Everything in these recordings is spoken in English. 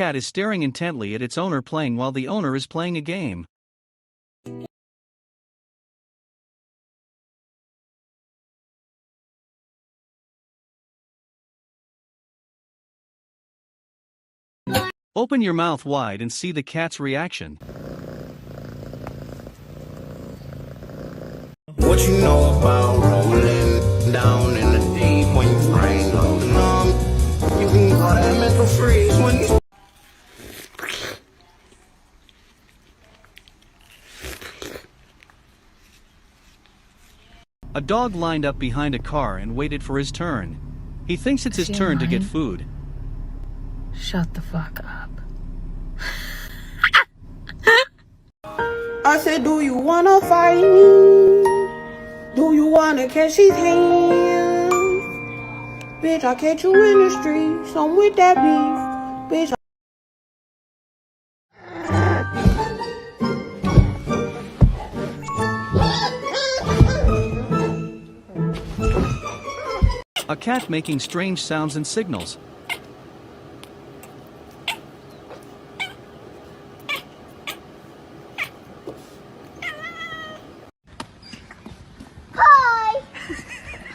cat is staring intently at its owner playing while the owner is playing a game. Open your mouth wide and see the cat's reaction. What you know about rolling down in the deep when your brain goes numb? You can call that mental freeze when you... A dog lined up behind a car and waited for his turn. He thinks it's his turn to get food. Shut the fuck up. I said, do you wanna fight me? Do you wanna catch these hands? Bitch, I catch you in the streets. I'm with that beef. Bitch. A cat making strange sounds and signals. Hi!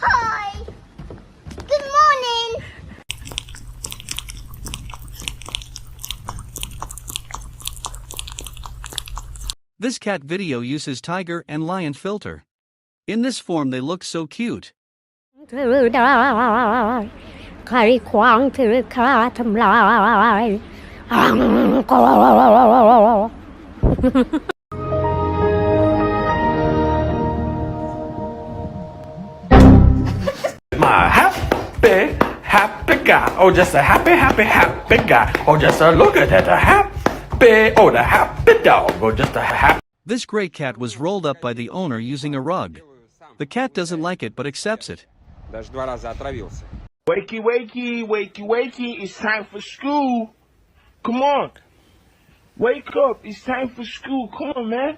Hi! Good morning! This cat video uses tiger and lion filter. In this form they look so cute. ถือได้ใครขวางถือข้าทำลาย My happy guy. Oh, just a happy guy. Oh, just a look at that, a happy, oh, the happy dog. Oh, just a happy. This gray cat was rolled up by the owner using a rug. The cat doesn't like it but accepts it. Даже 2 раза отравился. Wakey, wakey, wakey, wakey, it's time for school. Come on. Wake up, it's time for school. Come on, man.